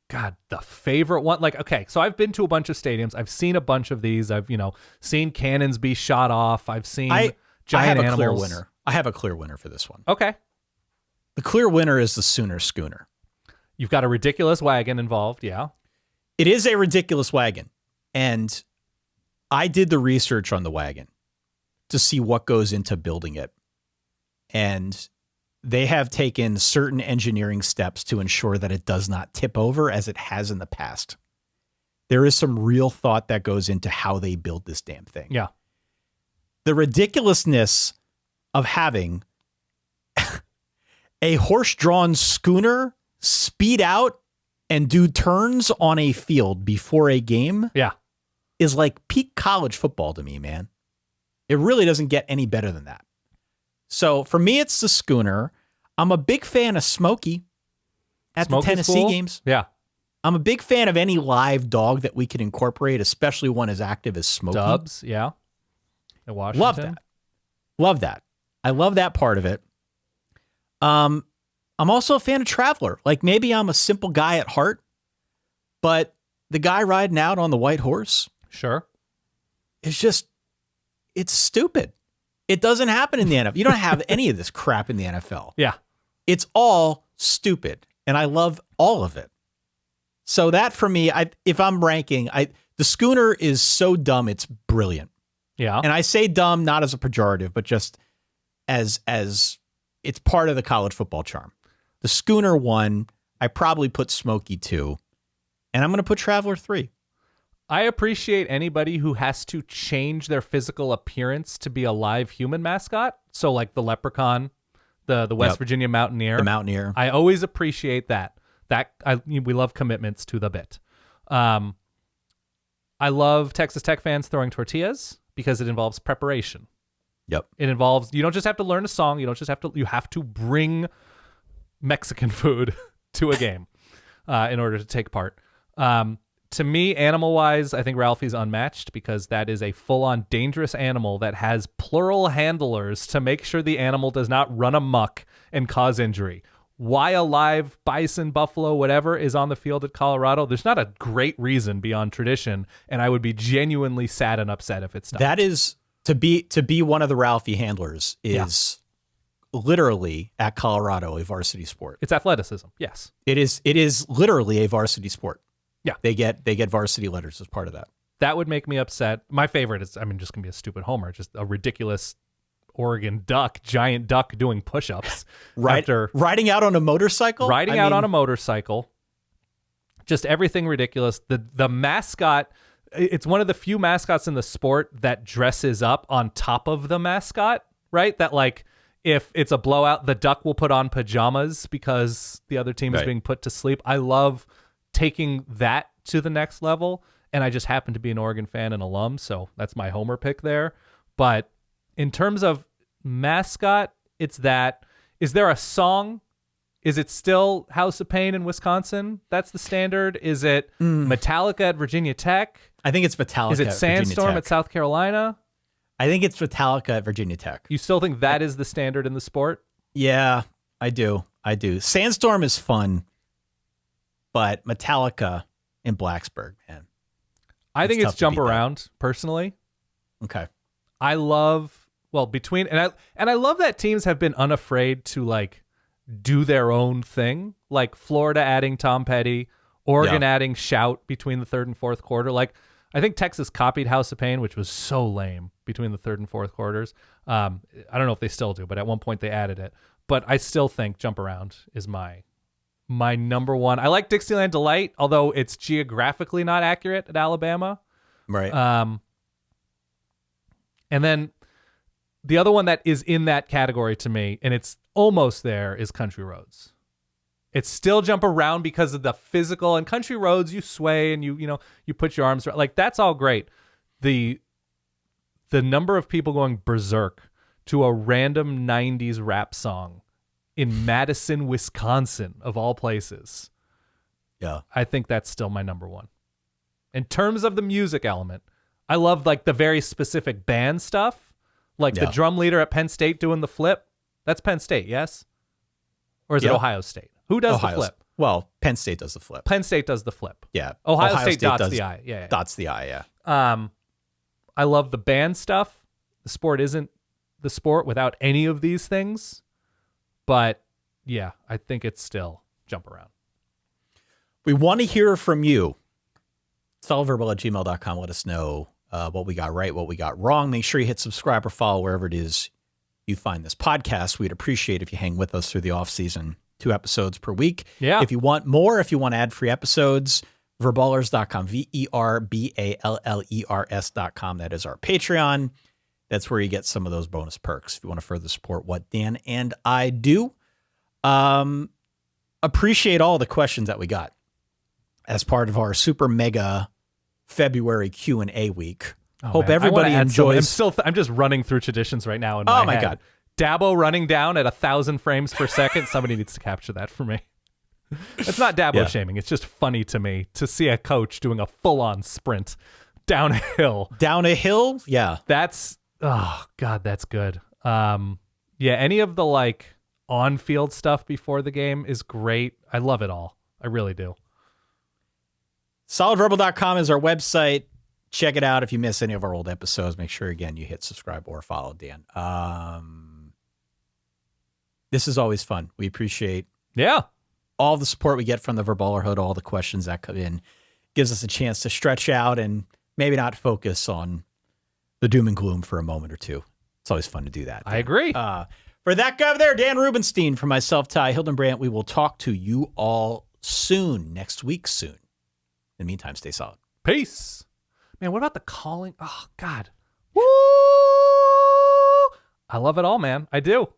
the favorite one. Like, okay, so I've been to a bunch of stadiums. I've seen a bunch of these. I've, seen cannons be shot off. I've seen giant animals. Clear winner. I have a clear winner for this one. Okay. The clear winner is the Sooner Schooner. You've got a ridiculous wagon involved, yeah. It is a ridiculous wagon. And I did the research on the wagon to see what goes into building it. And they have taken certain engineering steps to ensure that it does not tip over as it has in the past. There is some real thought that goes into how they build this damn thing. Yeah. The ridiculousness of having a horse-drawn schooner speed out and do turns on a field before a game is like peak college football to me, man. It really doesn't get any better than that. So for me, it's the schooner. I'm a big fan of Smokey at the Tennessee games. Yeah. I'm a big fan of any live dog that we could incorporate, especially one as active as Smokey. Dubs, yeah. In Washington. Love that. I love that part of it. I'm also a fan of Traveler. Like, maybe I'm a simple guy at heart, but the guy riding out on the white horse. Sure. It's stupid. It doesn't happen in the NFL. You don't have any of this crap in the NFL. Yeah. It's all stupid, and I love all of it. So that, for me, if I'm ranking, the schooner is so dumb, it's brilliant. Yeah. And I say dumb not as a pejorative, but just as it's part of the college football charm. The schooner 1, I probably put Smokey 2, and I'm going to put Traveler 3. I appreciate anybody who has to change their physical appearance to be a live human mascot. So like the leprechaun, the West Virginia Mountaineer. The Mountaineer. I always appreciate that. We love commitments to the bit. I love Texas Tech fans throwing tortillas because it involves preparation. Yep. It involves, you don't just have to learn a song. You have to bring Mexican food to a game in order to take part. To me, animal-wise, I think Ralphie's unmatched because that is a full-on dangerous animal that has plural handlers to make sure the animal does not run amok and cause injury. Why a live bison, buffalo, whatever is on the field at Colorado, there's not a great reason beyond tradition, and I would be genuinely sad and upset if it's not. That is, to be one of the Ralphie handlers is literally at Colorado a varsity sport. It's athleticism, yes. It is literally a varsity sport. Yeah. They get varsity letters as part of that. That would make me upset. My favorite is, just going to be a stupid homer, just a ridiculous Oregon giant duck doing push-ups. Riding out on a motorcycle? On a motorcycle. Just everything ridiculous. The mascot, it's one of the few mascots in the sport that dresses up on top of the mascot, right? That like, if it's a blowout, the duck will put on pajamas because the other team is being put to sleep. I love taking that to the next level, and I just happen to be an Oregon fan and alum, so that's my homer pick there. But in terms of mascot, it's that. Is there a song? Is it still House of Pain in Wisconsin? That's the standard. Is it Metallica at Virginia Tech? I think it's Metallica. Is it Sandstorm at South Carolina? I think it's Metallica at Virginia Tech. You still think that is the standard in the sport? Yeah, I do. Sandstorm is fun. But Metallica in Blacksburg, man. I think it's Jump Around, personally. Okay. I love, and I love that teams have been unafraid to like do their own thing. Like Florida adding Tom Petty, Oregon adding Shout between the third and fourth quarter. Like I think Texas copied House of Pain, which was so lame between the third and fourth quarters. I don't know if they still do, but at one point they added it. But I still think Jump Around is my number one. I like Dixieland Delight, although it's geographically not accurate at Alabama. Right. And then the other one that is in that category to me, and it's almost there, is Country Roads. It's still Jump Around because of the physical, and Country Roads, you sway and you put your arms around. Like, that's all great. The number of people going berserk to a random 90s rap song in Madison, Wisconsin, of all places. Yeah. I think that's still my number one. In terms of the music element, I love like the very specific band stuff, like the drum leader at Penn State doing the flip. That's Penn State, yes? Or is it Ohio State? Who does the flip? Well, Penn State does the flip. Penn State does the flip. Yeah. Ohio State dots the I. Yeah. Dots the I, yeah. I love the band stuff. The sport isn't the sport without any of these things. But yeah, I think it's still Jump Around. We want to hear from you. solidverbal@gmail.com. Let us know what we got right, what we got wrong. Make sure you hit subscribe or follow wherever it is you find this podcast. We'd appreciate if you hang with us through the off season, 2 episodes per week. Yeah. If you want more, if you want ad-free episodes, verballers.com, verballers.com. That is our Patreon. That's where you get some of those bonus perks if you want to further support what Dan and I do. Appreciate all the questions that we got as part of our super mega February Q&A week. Hope everybody enjoys. I'm just running through traditions right now in my head. My God. Dabo running down at 1,000 frames per second. Somebody needs to capture that for me. It's not Dabo shaming. It's just funny to me to see a coach doing a full-on sprint down a hill. Down a hill? Yeah. That's, oh, God, that's good. Any of the, like, on-field stuff before the game is great. I love it all. I really do. Solidverbal.com is our website. Check it out. If you miss any of our old episodes, make sure, again, you hit subscribe or follow Dan. This is always fun. We appreciate all the support we get from the Verballerhood, all the questions that come in. Gives us a chance to stretch out and maybe not focus on the doom and gloom for a moment or two. It's always fun to do that. I agree. For that guy over there, Dan Rubenstein, for myself, Ty Hildenbrandt, we will talk to you all soon, next week soon. In the meantime, stay solid. Peace. Man, what about the calling? Oh, God. Woo! I love it all, man. I do.